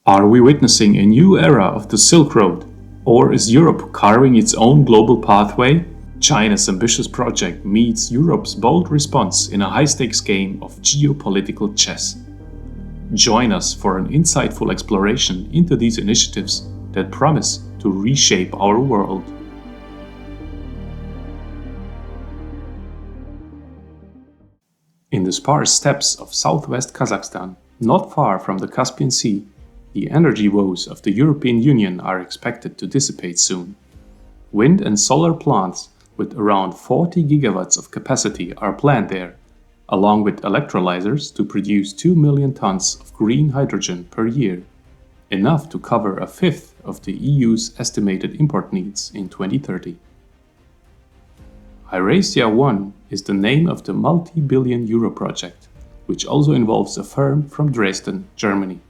Are we witnessing a new era of the Silk Road? Or is Europe carving its own global pathway? China's ambitious project meets Europe's bold response in a high-stakes game of geopolitical chess. Join us for an insightful exploration into these initiatives that promise to reshape our world. In the sparse steppes of southwest Kazakhstan, not far from the Caspian Sea, the energy woes of the European Union are expected to dissipate soon. Wind and solar plants with around 40 gigawatts of capacity are planned there, along with electrolyzers to produce 2 million tons of green hydrogen per year, enough to cover a fifth of the EU's estimated import needs in 2030. Hyrasia One is the name of the multi-billion euro project, which also involves a firm from Dresden, Germany.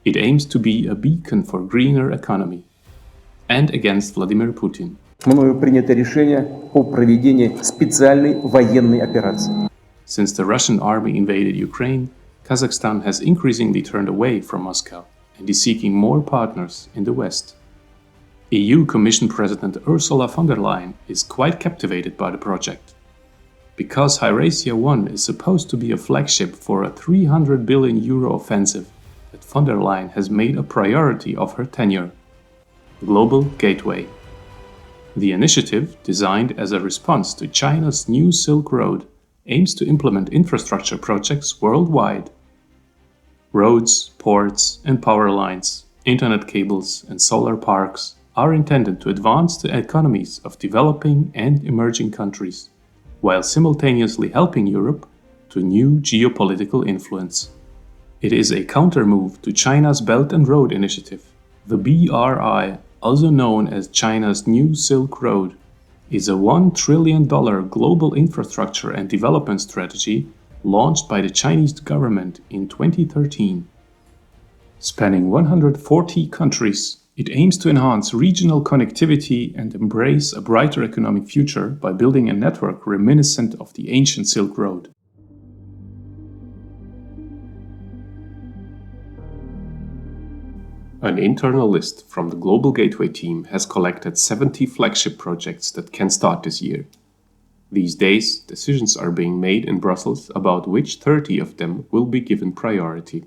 It aims to be a beacon for greener economy and against Vladimir Putin. Мною принято решение о проведении специальной военной операции. Since the Russian army invaded Ukraine, Kazakhstan has increasingly turned away from Moscow and is seeking more partners in the West. EU Commission President Ursula von der Leyen is quite captivated by the project. Because Hyrasia One is supposed to be a flagship for a 300 billion euro offensive that von der Leyen has made a priority of her tenure, Global Gateway. The initiative, designed as a response to China's new Silk Road, aims to implement infrastructure projects worldwide. Roads, ports and power lines, internet cables and solar parks are intended to advance the economies of developing and emerging countries, while simultaneously helping Europe to new geopolitical influence. It is a counter-move to China's Belt and Road Initiative. The BRI, also known as China's New Silk Road, is a $1 trillion global infrastructure and development strategy launched by the Chinese government in 2013. Spanning 140 countries, it aims to enhance regional connectivity and embrace a brighter economic future by building a network reminiscent of the ancient Silk Road. An internal list from the Global Gateway team has collected 70 flagship projects that can start this year. These days, decisions are being made in Brussels about which 30 of them will be given priority.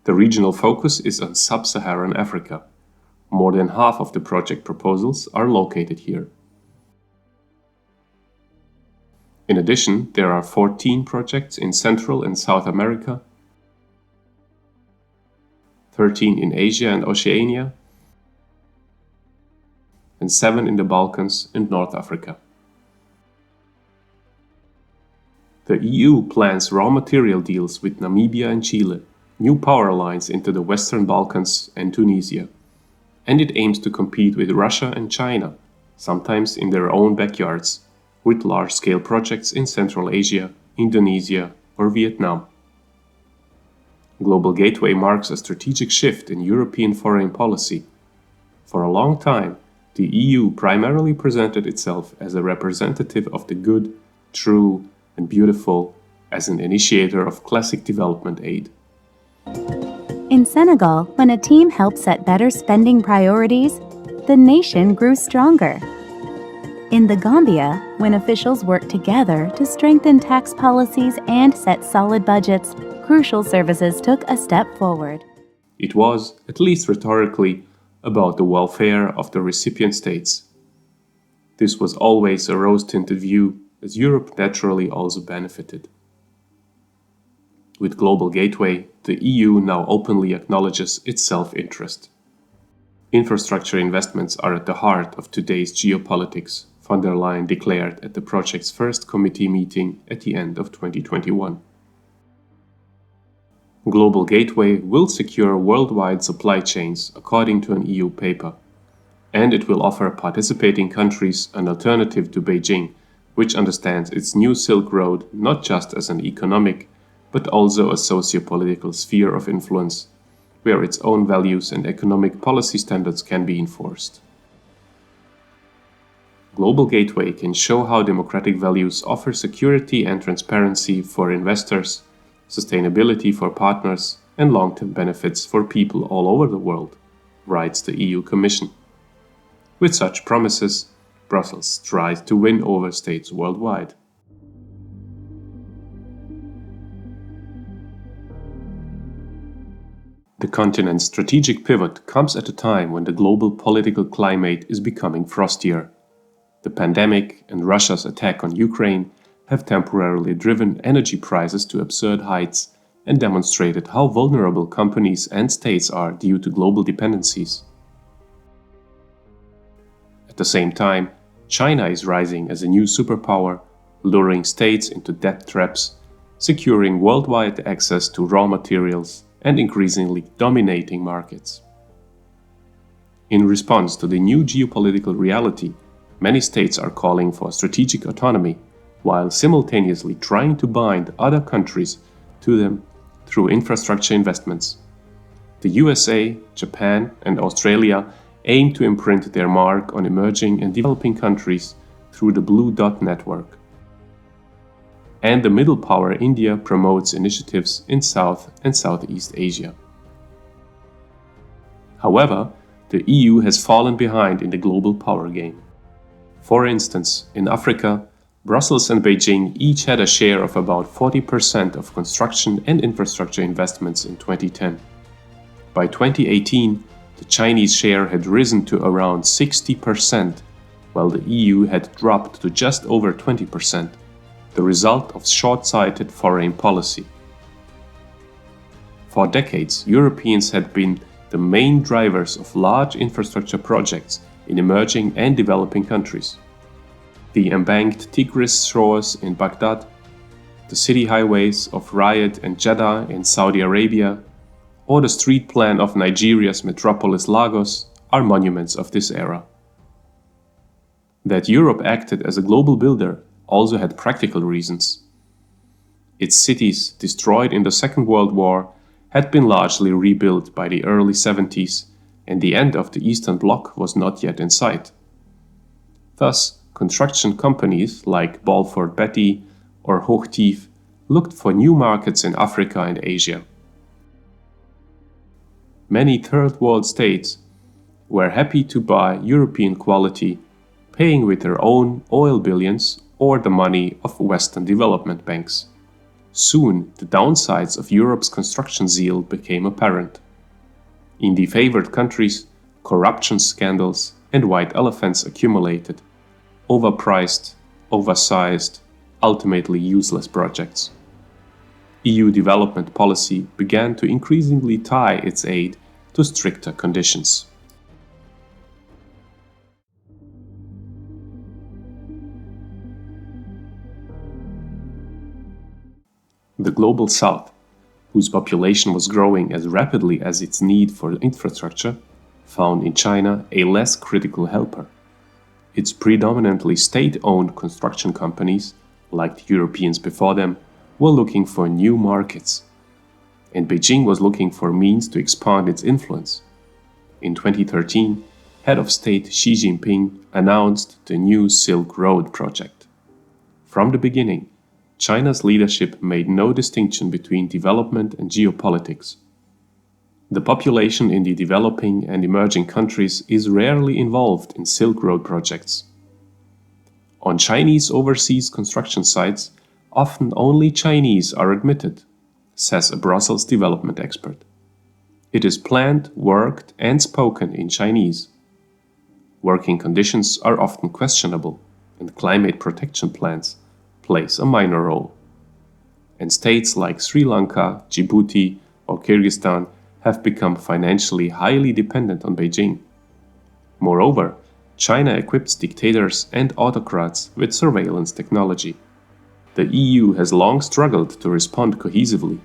The regional focus is on sub-Saharan Africa. More than half of the project proposals are located here. In addition, there are 14 projects in Central and South America, 13 in Asia and Oceania, and 7 in the Balkans and North Africa. The EU plans raw material deals with Namibia and Chile, new power lines into the Western Balkans and Tunisia, and it aims to compete with Russia and China, sometimes in their own backyards, with large-scale projects in Central Asia, Indonesia or Vietnam. Global Gateway marks a strategic shift in European foreign policy. For a long time, the EU primarily presented itself as a representative of the good, true, and beautiful, as an initiator of classic development aid. In Senegal, when a team helped set better spending priorities, the nation grew stronger. In the Gambia, when officials worked together to strengthen tax policies and set solid budgets, crucial services took a step forward. It was, at least rhetorically, about the welfare of the recipient states. This was always a rose-tinted view, as Europe naturally also benefited. With Global Gateway, the EU now openly acknowledges its self-interest. Infrastructure investments are at the heart of today's geopolitics, von der Leyen declared at the project's first committee meeting at the end of 2021. Global Gateway will secure worldwide supply chains according to an EU paper, and it will offer participating countries an alternative to Beijing, which understands its new Silk Road not just as an economic, but also a socio-political sphere of influence, where its own values and economic policy standards can be enforced. Global Gateway can show how democratic values offer security and transparency for investors, sustainability for partners, and long-term benefits for people all over the world, writes the EU Commission. With such promises, Brussels tries to win over states worldwide. The continent's strategic pivot comes at a time when the global political climate is becoming frostier. The pandemic and Russia's attack on Ukraine have temporarily driven energy prices to absurd heights and demonstrated how vulnerable companies and states are due to global dependencies. At the same time, China is rising as a new superpower, luring states into debt traps, securing worldwide access to raw materials, and increasingly dominating markets. In response to the new geopolitical reality, many states are calling for strategic autonomy, while simultaneously trying to bind other countries to them through infrastructure investments. The USA, Japan, and Australia aim to imprint their mark on emerging and developing countries through the Blue Dot Network. And the middle power India promotes initiatives in South and Southeast Asia. However, the EU has fallen behind in the global power game. For instance, in Africa, Brussels and Beijing each had a share of about 40% of construction and infrastructure investments in 2010. By 2018, the Chinese share had risen to around 60%, while the EU had dropped to just over 20%, the result of short-sighted foreign policy. For decades, Europeans had been the main drivers of large infrastructure projects in emerging and developing countries. The embanked Tigris shores in Baghdad, the city highways of Riyadh and Jeddah in Saudi Arabia, or the street plan of Nigeria's metropolis Lagos are monuments of this era. That Europe acted as a global builder also had practical reasons. Its cities, destroyed in the Second World War, had been largely rebuilt by the early 70s, and the end of the Eastern Bloc was not yet in sight. Thus, construction companies like Balfour Beatty or Hochtief looked for new markets in Africa and Asia. Many Third World states were happy to buy European quality, paying with their own oil billions or the money of Western development banks. Soon, the downsides of Europe's construction zeal became apparent. In the favored countries, corruption scandals and white elephants accumulated, overpriced, oversized, ultimately useless projects. EU development policy began to increasingly tie its aid to stricter conditions. The Global South, whose population was growing as rapidly as its need for infrastructure, found in China a less critical helper. Its predominantly state-owned construction companies, like the Europeans before them, were looking for new markets. And Beijing was looking for means to expand its influence. In 2013, Head of State Xi Jinping announced the new Silk Road project. From the beginning, China's leadership made no distinction between development and geopolitics. The population in the developing and emerging countries is rarely involved in Silk Road projects. On Chinese overseas construction sites, often only Chinese are admitted, says a Brussels development expert. It is planned, worked, and spoken in Chinese. Working conditions are often questionable, and climate protection plans plays a minor role. And states like Sri Lanka, Djibouti, or Kyrgyzstan have become financially highly dependent on Beijing. Moreover, China equips dictators and autocrats with surveillance technology. The EU has long struggled to respond cohesively.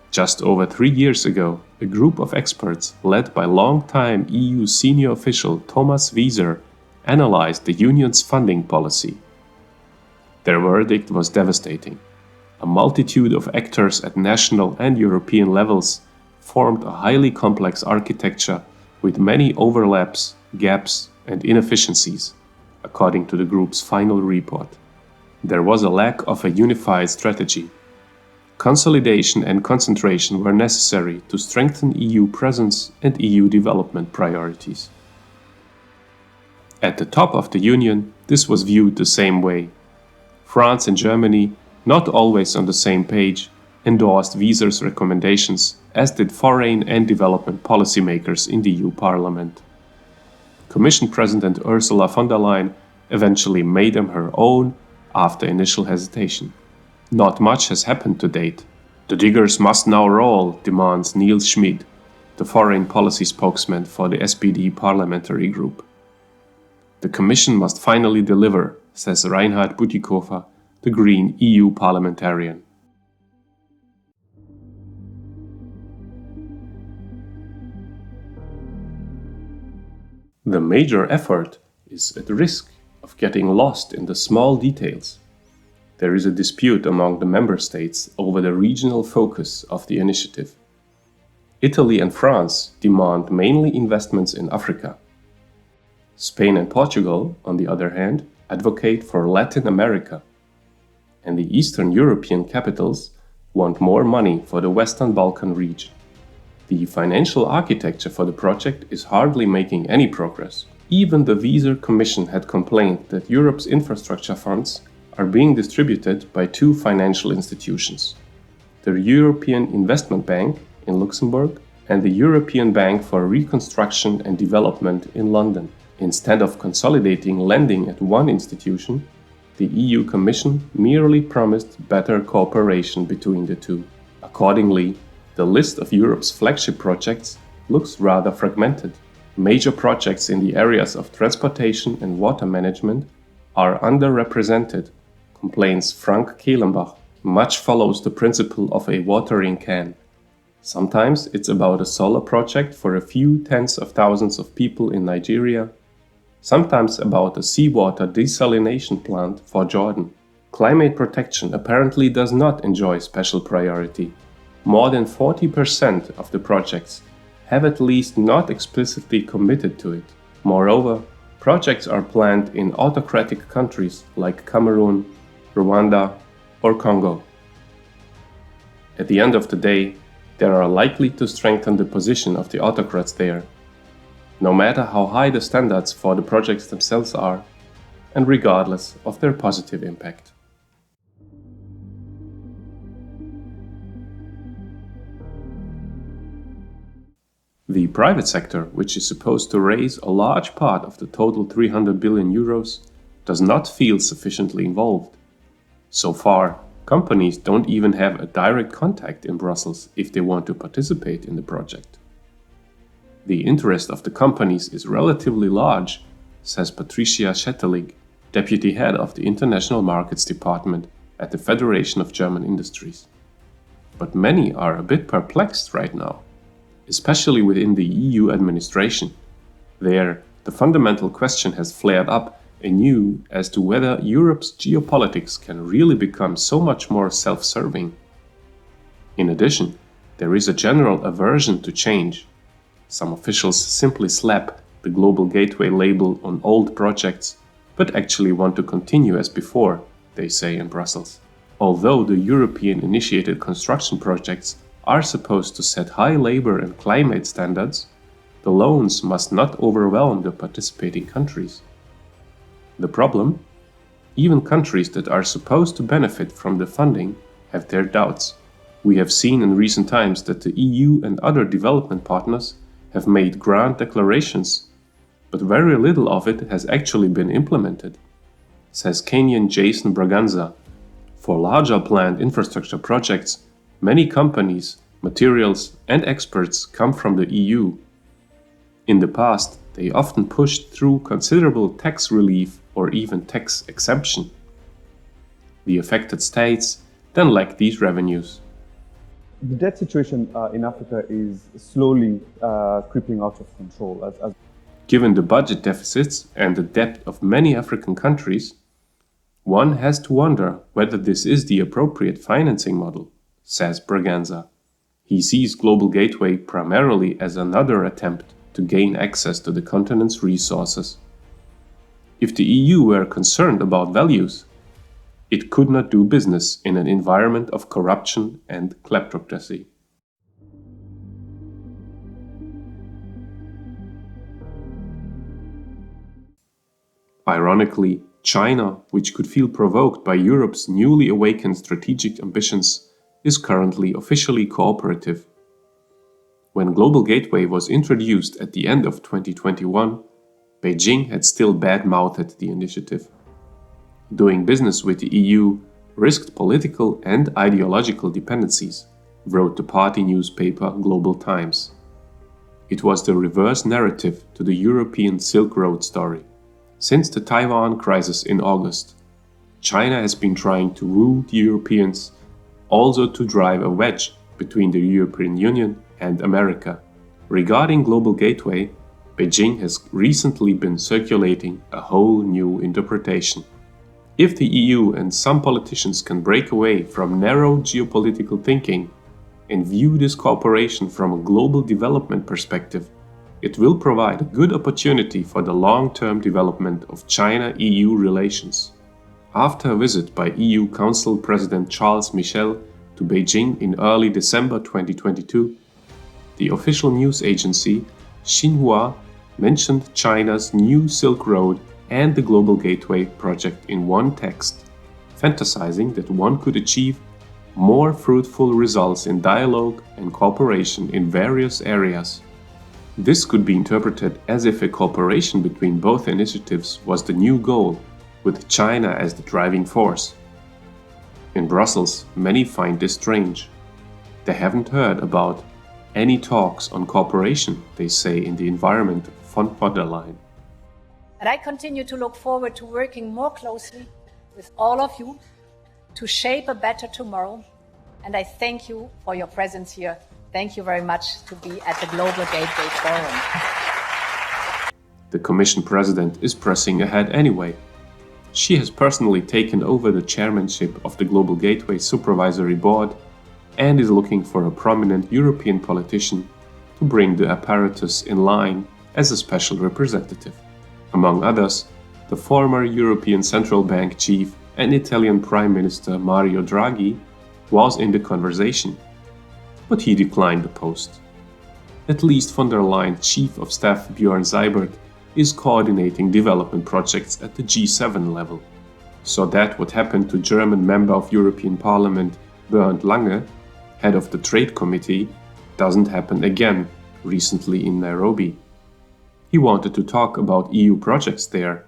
Just over 3 years ago, a group of experts led by longtime EU senior official Thomas Wieser analyzed the Union's funding policy. Their verdict was devastating. A multitude of actors at national and European levels formed a highly complex architecture with many overlaps, gaps, and inefficiencies, according to the group's final report. There was a lack of a unified strategy. consolidation and concentration were necessary to strengthen EU presence and EU development priorities. At the top of the Union, this was viewed the same way. France and Germany, not always on the same page, endorsed Wieser's recommendations, as did foreign and development policymakers in the EU Parliament. Commission President Ursula von der Leyen eventually made them her own after initial hesitation. Not much has happened to date. The diggers must now roll, demands Niels Schmid, the foreign policy spokesman for the SPD parliamentary group. The Commission must finally deliver, says Reinhard Bütikofer, the Green EU parliamentarian. The major effort is at risk of getting lost in the small details. There is a dispute among the member states over the regional focus of the initiative. Italy and France demand mainly investments in Africa. Spain and Portugal, on the other hand, advocate for Latin America. And the Eastern European capitals want more money for the Western Balkan region. The financial architecture for the project is hardly making any progress. Even the Wieser Commission had complained that Europe's infrastructure funds are being distributed by two financial institutions, the European Investment Bank in Luxembourg and the European Bank for Reconstruction and Development in London. Instead of consolidating lending at one institution, the EU Commission merely promised better cooperation between the two. Accordingly, the list of Europe's flagship projects looks rather fragmented. Major projects in the areas of transportation and water management are underrepresented, complains Frank Kehlenbach. Much follows the principle of a watering can. Sometimes it's about a solar project for a few tens of thousands of people in Nigeria, sometimes about a seawater desalination plant for Jordan. Climate protection apparently does not enjoy special priority. More than 40% of the projects have at least not explicitly committed to it. Moreover, projects are planned in autocratic countries like Cameroon, Rwanda, or Congo. At the end of the day, they are likely to strengthen the position of the autocrats there, no matter how high the standards for the projects themselves are, and regardless of their positive impact. The private sector, which is supposed to raise a large part of the total 300 billion euros, does not feel sufficiently involved. So far, companies don't even have a direct contact in Brussels if they want to participate in the project. The interest of the companies is relatively large, says Patricia Schettelig, deputy head of the International Markets Department at the Federation of German Industries. But many are a bit perplexed right now, especially within the EU administration. There, the fundamental question has flared up anew as to whether Europe's geopolitics can really become so much more self-serving. In addition, there is a general aversion to change. Some officials simply slap the Global Gateway label on old projects, but actually want to continue as before, they say in Brussels. Although the European-initiated construction projects are supposed to set high labor and climate standards, the loans must not overwhelm the participating countries. The problem? Even countries that are supposed to benefit from the funding have their doubts. We have seen in recent times that the EU and other development partners have made grand declarations, but very little of it has actually been implemented, says Kenyan Jason Braganza. For larger planned infrastructure projects, many companies, materials, and experts come from the EU. In the past, they often pushed through considerable tax relief or even tax exemption. The affected states then lack these revenues. The debt situation in Africa is slowly creeping out of control. Given the budget deficits and the debt of many African countries, one has to wonder whether this is the appropriate financing model, says Braganza. He sees Global Gateway primarily as another attempt to gain access to the continent's resources. If the EU were concerned about values, It could not do business in an environment of corruption and kleptocracy. Ironically, China, which could feel provoked by Europe's newly awakened strategic ambitions, is currently officially cooperative. When Global Gateway was introduced at the end of 2021, Beijing had still bad-mouthed the initiative. Doing business with the EU risked political and ideological dependencies, wrote the party newspaper Global Times. It was the reverse narrative to the European Silk Road story. Since the Taiwan crisis in August, China has been trying to woo the Europeans, also to drive a wedge between the European Union and America. Regarding Global Gateway, Beijing has recently been circulating a whole new interpretation. If the EU and some politicians can break away from narrow geopolitical thinking and view this cooperation from a global development perspective, it will provide a good opportunity for the long-term development of China-EU relations. After a visit by EU Council President Charles Michel to Beijing in early December 2022, the official news agency Xinhua mentioned China's new Silk Road and the Global Gateway project in one text, fantasizing that one could achieve more fruitful results in dialogue and cooperation in various areas. This could be interpreted as if a cooperation between both initiatives was the new goal, with China as the driving force. In Brussels, many find this strange. They haven't heard about any talks on cooperation, they say in the environment of von der Leyen. And I continue to look forward to working more closely with all of you to shape a better tomorrow. And I thank you for your presence here. Thank you very much to be at the Global Gateway Forum. The Commission President is pressing ahead anyway. She has personally taken over the chairmanship of the Global Gateway Supervisory Board and is looking for a prominent European politician to bring the apparatus in line as a special representative. Among others, the former European Central Bank chief and Italian Prime Minister Mario Draghi was in the conversation, but he declined the post. At least von der Leyen's Chief of Staff Björn Seibert is coordinating development projects at the G7 level. So that what happened to German Member of European Parliament Bernd Lange, head of the Trade Committee, doesn't happen again recently in Nairobi. He wanted to talk about EU projects there,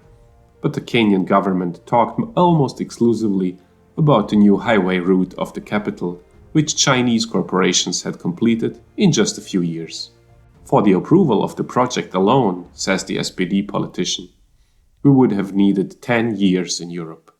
but the Kenyan government talked almost exclusively about the new highway route of the capital, which Chinese corporations had completed in just a few years. For the approval of the project alone, says the SPD politician, we would have needed 10 years in Europe.